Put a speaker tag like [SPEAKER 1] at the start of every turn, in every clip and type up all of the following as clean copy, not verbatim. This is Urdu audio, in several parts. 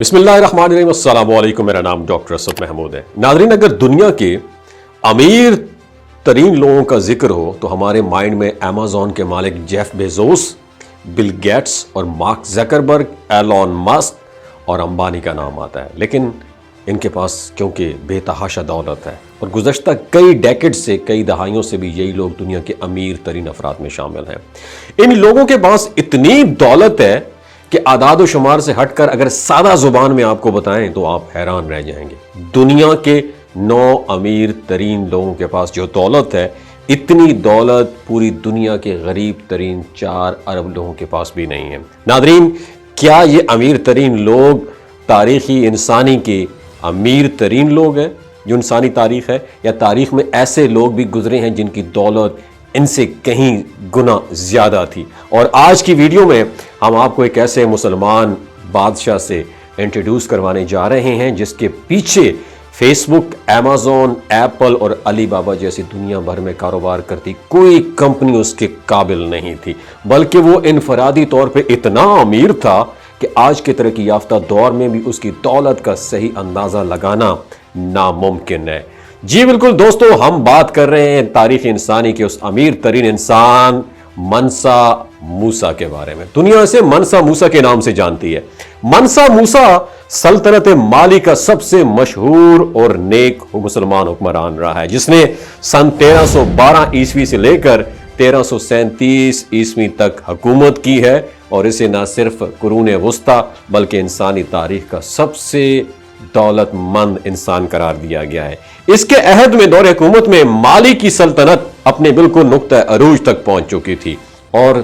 [SPEAKER 1] بسم اللہ الرحمن الرحیم، السلام علیکم۔ میرا نام ڈاکٹر اسد محمود ہے۔ ناظرین، اگر دنیا کے امیر ترین لوگوں کا ذکر ہو تو ہمارے مائنڈ میں ایمیزون کے مالک جیف بیزوس، بل گیٹس اور مارک زکربرگ، ایلون مسک اور امبانی کا نام آتا ہے، لیکن ان کے پاس کیونکہ بے تحاشا دولت ہے اور گزشتہ کئی ڈیکڈ سے، کئی دہائیوں سے بھی یہی لوگ دنیا کے امیر ترین افراد میں شامل ہیں۔ ان لوگوں کے پاس اتنی دولت ہے کہ اعداد و شمار سے ہٹ کر اگر سادہ زبان میں آپ کو بتائیں تو آپ حیران رہ جائیں گے۔ دنیا کے 9 امیر ترین لوگوں کے پاس جو دولت ہے، اتنی دولت پوری دنیا کے غریب ترین 4 ارب لوگوں کے پاس بھی نہیں ہے۔ ناظرین، کیا یہ امیر ترین لوگ تاریخی انسانی کے امیر ترین لوگ ہیں جو انسانی تاریخ ہے، یا تاریخ میں ایسے لوگ بھی گزرے ہیں جن کی دولت ان سے کہیں گنا زیادہ تھی؟ اور آج کی ویڈیو میں ہم آپ کو ایک ایسے مسلمان بادشاہ سے انٹروڈیوس کروانے جا رہے ہیں جس کے پیچھے فیس بک، ایمیزون، ایپل اور علی بابا جیسی دنیا بھر میں کاروبار کرتی کوئی کمپنی اس کے قابل نہیں تھی، بلکہ وہ انفرادی طور پہ اتنا امیر تھا کہ آج کے ترقی یافتہ دور میں بھی اس کی دولت کا صحیح اندازہ لگانا ناممکن ہے۔ جی بالکل دوستو، ہم بات کر رہے ہیں تاریخ انسانی کے اس امیر ترین انسان منسا موسیٰ کے بارے میں۔ دنیا اسے منسا موسیٰ کے نام سے جانتی ہے۔ منسا موسیٰ سلطنت مالی کا سب سے مشہور اور نیک مسلمان حکمران رہا ہے، جس نے سن 1312 عیسوی سے لے کر 1337 عیسوی تک حکومت کی ہے، اور اسے نہ صرف قرون وسطیٰ بلکہ انسانی تاریخ کا سب سے دولت مند انسان قرار دیا گیا ہے۔ اس کے عہد میں، دور حکومت میں، مالی کی سلطنت اپنے بالکل نقطہ عروج تک پہنچ چکی تھی، اور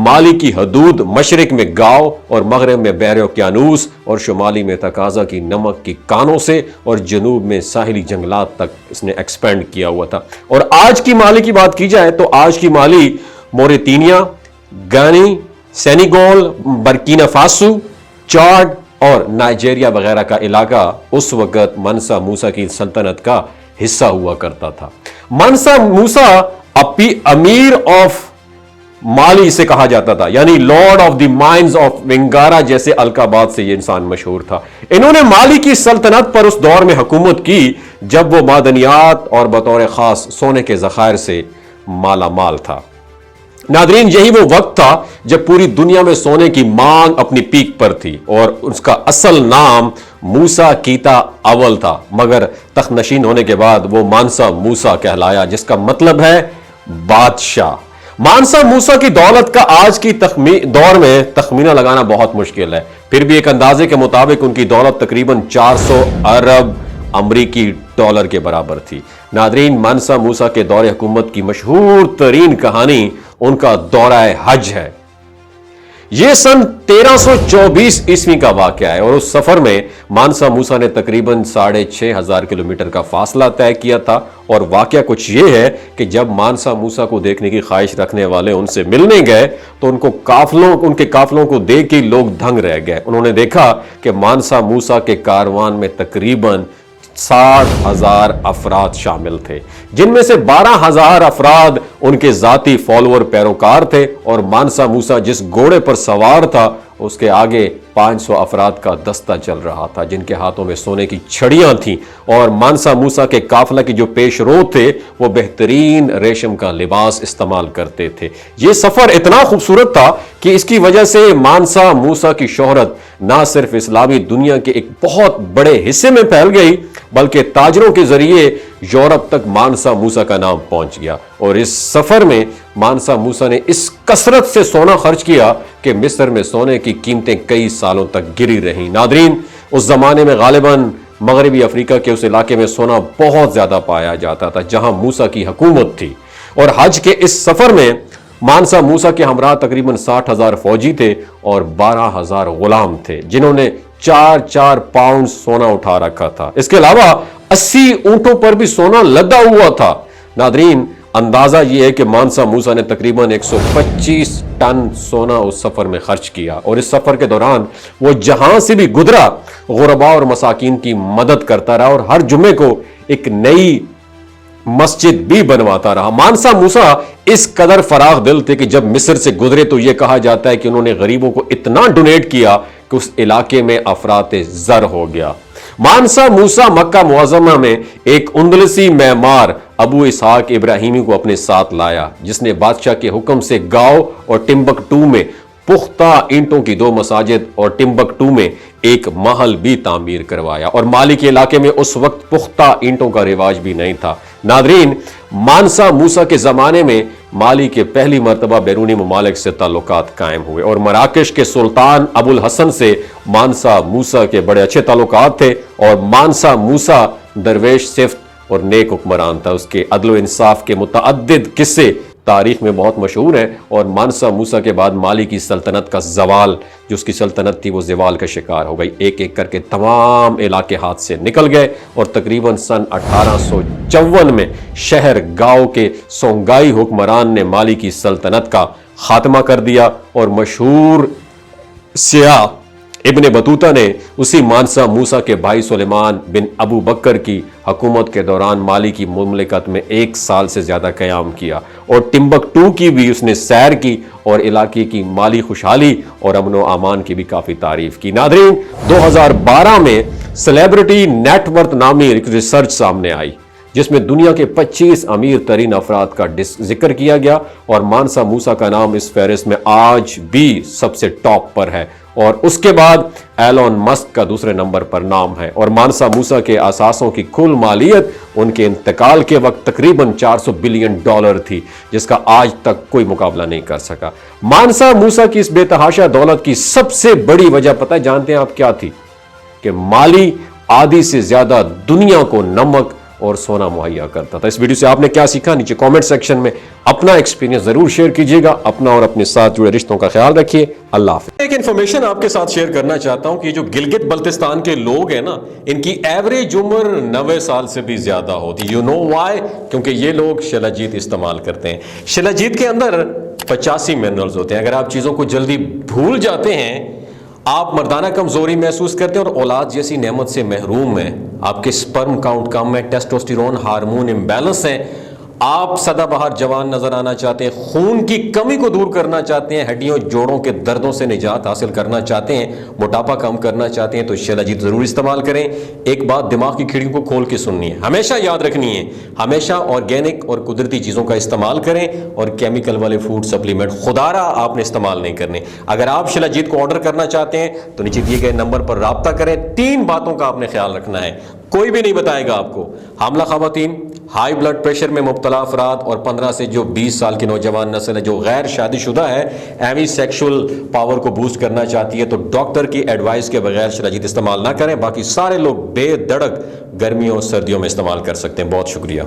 [SPEAKER 1] مالی کی حدود مشرق میں گاؤ اور مغرب میں بحر اوقیانوس اور شمالی میں تقاضا کی نمک کی کانوں سے اور جنوب میں ساحلی جنگلات تک اس نے ایکسپینڈ کیا ہوا تھا۔ اور آج کی مالی کی بات کی جائے تو آج کی مالی Mauritania, گانی، Senegal, Burkina Faso, Chad اور نائجیریا وغیرہ کا علاقہ اس وقت منسا موسیٰ کی سلطنت کا حصہ ہوا کرتا تھا۔ منسا موسیٰ امیر آف مالی سے کہا جاتا تھا، یعنی lord of the mines of Wangara جیسے القابات سے یہ انسان مشہور تھا۔ انہوں نے مالی کی سلطنت پر اس دور میں حکومت کی جب وہ معدنیات اور بطور خاص سونے کے ذخائر سے مالا مال تھا۔ ناظرین، یہی وہ وقت تھا جب پوری دنیا میں سونے کی مانگ اپنی پیک پر تھی، اور اس کا اصل نام موسیٰ کیتا اول تھا، مگر تخت نشین ہونے کے بعد وہ مانسا موسیٰ کہلایا، جس کا مطلب ہے بادشاہ۔ مانسا موسیٰ کی دولت کا آج کی دور میں تخمینہ لگانا بہت مشکل ہے، پھر بھی ایک اندازے کے مطابق ان کی دولت تقریباً 400 ارب امریکی ڈالر کے برابر تھی۔ ناظرین، منسا موسیٰ کے دور حکومت کی مشہور ترین کہانی ان کا دورہ حج ہے۔ یہ سن 1324 عیسوی کا واقعہ ہے، اور اس سفر میں منسا موسیٰ نے تقریباً 6500 کلومیٹر کا فاصلہ طے کیا تھا۔ اور واقعہ کچھ یہ ہے کہ جب منسا موسیٰ کو دیکھنے کی خواہش رکھنے والے ان سے ملنے گئے تو ان کے قافلوں کو دیکھ کے لوگ دنگ رہ گئے۔ انہوں نے دیکھا کہ منسا موسیٰ کے کاروان میں تقریباً 60,000 افراد شامل تھے، جن میں سے 12,000 افراد ان کے ذاتی فالوور پیروکار تھے، اور منسا موسیٰ جس گھوڑے پر سوار تھا اس کے آگے 500 افراد کا دستہ چل رہا تھا، جن کے ہاتھوں میں سونے کی چھڑیاں تھیں، اور منسا موسیٰ کے قافلہ کے جو پیش رو تھے وہ بہترین ریشم کا لباس استعمال کرتے تھے۔ یہ سفر اتنا خوبصورت تھا کہ اس کی وجہ سے منسا موسیٰ کی شہرت نہ صرف اسلامی دنیا کے ایک بہت بڑے حصے میں پھیل گئی بلکہ تاجروں کے ذریعے یورپ تک منسا موسیٰ کا نام پہنچ گیا۔ اور اس سفر میں منسا موسیٰ نے اس کثرت سے سونا خرچ کیا کہ مصر میں سونے کی قیمتیں کئی سالوں تک گری رہیں۔ ناظرین، اس زمانے میں غالباً مغربی افریقہ کے اس علاقے میں سونا بہت زیادہ پایا جاتا تھا جہاں موسیٰ کی حکومت تھی۔ اور حج کے اس سفر میں منسا موسیٰ کے ہمراہ تقریباً 60,000 فوجی تھے اور 12,000 غلام تھے، جنہوں نے 4 پاؤنڈ سونا اٹھا رکھا تھا۔ اس کے علاوہ 80 اونٹوں پر بھی سونا لدا ہوا تھا۔ ناظرین، اندازہ یہ ہے کہ منسا موسیٰ نے تقریباً 125 ٹن سونا اس سفر میں خرچ کیا، اور اس سفر کے دوران وہ جہاں سے بھی گزرا غرباء اور مساکین کی مدد کرتا رہا، اور ہر جمعے کو ایک نئی مسجد بھی بنواتا رہا۔ مانسا موسیٰ اس قدر فراخ دل تھے کہ جب مصر سے گزرے تو یہ کہا جاتا ہے کہ انہوں نے غریبوں کو اتنا ڈونیٹ کیا کہ اس علاقے میں افراط زر ہو گیا۔ مانسا موسیٰ مکہ معظمہ میں ایک اندلسی معمار ابو اسحاق ابراہیمی کو اپنے ساتھ لایا، جس نے بادشاہ کے حکم سے گاؤ اور ٹمبکٹو میں پختہ اینٹوں کی 2 مساجد اور ٹمبکٹو میں ایک محل بھی تعمیر کروایا، اور مالی کے علاقے میں اس وقت پختہ اینٹوں کا رواج بھی نہیں تھا۔ ناظرین، مانسا موسیٰ کے زمانے میں مالی کے پہلی مرتبہ بیرونی ممالک سے تعلقات قائم ہوئے، اور مراکش کے سلطان ابو الحسن سے مانسا موسیٰ کے بڑے اچھے تعلقات تھے، اور مانسا موسیٰ درویش صفت اور نیک حکمران تھا۔ اس کے عدل و انصاف کے متعدد قصے تاریخ میں بہت مشہور ہیں، اور مانسا موسیٰ کے بعد مالی کی سلطنت کا زوال، جو اس کی سلطنت تھی، وہ زوال کا شکار ہو گئی۔ ایک ایک کر کے تمام علاقے ہاتھ سے نکل گئے، اور تقریباً سن 1854 میں شہر گاؤ کے سونگائی حکمران نے مالی کی سلطنت کا خاتمہ کر دیا، اور مشہور سیاح ابن بطوطہ نے اسی مانسا موسیٰ کے بھائی سلیمان بن ابو بکر کی حکومت کے دوران مالی کی مملکت میں 1 سال سے زیادہ قیام کیا، اور ٹمبکٹو کی بھی اس نے سیر کی، اور علاقے کی مالی خوشحالی اور امن و امان کی بھی کافی تعریف کی۔ ناظرین، 2012 میں سیلیبریٹی نیٹ ورتھ نامی ایک ریسرچ سامنے آئی، جس میں دنیا کے 25 امیر ترین افراد کا ذکر کیا گیا، اور مانسا موسیٰ کا نام اس فہرست میں آج بھی سب سے ٹاپ پر ہے، اور اس کے بعد ایلون مسک کا دوسرے نمبر پر نام ہے، اور مانسا موسیٰ کے اثاثوں کی کل مالیت ان کے انتقال کے وقت تقریباً $400 بلین تھی، جس کا آج تک کوئی مقابلہ نہیں کر سکا۔ مانسا موسیٰ کی اس بے تحاشا دولت کی سب سے بڑی وجہ پتہ ہے جانتے ہیں آپ کیا تھی؟ کہ مالی آدھی سے زیادہ دنیا کو نمک اور سونا مہیا کرتا تھا۔ اس ویڈیو سے آپ نے کیا سیکھا؟ نیچے کامنٹ سیکشن میں اپنا ایکسپیرینس ضرور شیئر کیجئے گا۔ اپنا اور اپنے ساتھ جڑے رشتوں کا خیال رکھیے۔ اللہ حافظ۔ ایک انفارمیشن آپ کے ساتھ شیئر کرنا چاہتا ہوں کہ جو گلگت بلتستان کے لوگ ہیں نا، ان کی ایوریج عمر 90 سال سے بھی زیادہ ہوتی۔ You know why? کیونکہ یہ لوگ شلاجیت استعمال کرتے ہیں۔ شلاجیت کے اندر 85 منرلز ہوتے ہیں۔ اگر آپ چیزوں کو جلدی بھول جاتے ہیں، آپ مردانہ کمزوری محسوس کرتے ہیں اور اولاد جیسی نعمت سے محروم ہیں، آپ کے سپرم کاؤنٹ کم ہے، ٹیسٹوسٹیرون ہارمون امبیلنس ہے، آپ سدا بہار جوان نظر آنا چاہتے ہیں، خون کی کمی کو دور کرنا چاہتے ہیں، ہڈیوں جوڑوں کے دردوں سے نجات حاصل کرنا چاہتے ہیں، موٹاپا کم کرنا چاہتے ہیں، تو شلاجیت ضرور استعمال کریں۔ ایک بات دماغ کی کھڑکیوں کو کھول کے سننی ہے، ہمیشہ یاد رکھنی ہے، ہمیشہ آرگینک اور قدرتی چیزوں کا استعمال کریں، اور کیمیکل والے فوڈ سپلیمنٹ خدارہ آپ نے استعمال نہیں کرنے۔ اگر آپ شلاجیت کو آرڈر کرنا چاہتے ہیں تو نیچے دیے گئے نمبر پر رابطہ کریں۔ 3 باتوں کا آپ نے خیال رکھنا ہے، کوئی بھی نہیں بتائے گا آپ کو۔ حاملہ خواتین، ہائی بلڈ پریشر میں مبتلا افراد، اور 15 سے جو 20 سال کی نوجوان نسل ہے جو غیر شادی شدہ ہے، ایوی سیکشول پاور کو بوسٹ کرنا چاہتی ہے، تو ڈاکٹر کی ایڈوائس کے بغیر شلاجیت استعمال نہ کریں۔ باقی سارے لوگ بے دھڑک گرمیوں اور سردیوں میں استعمال کر سکتے ہیں۔ بہت شکریہ۔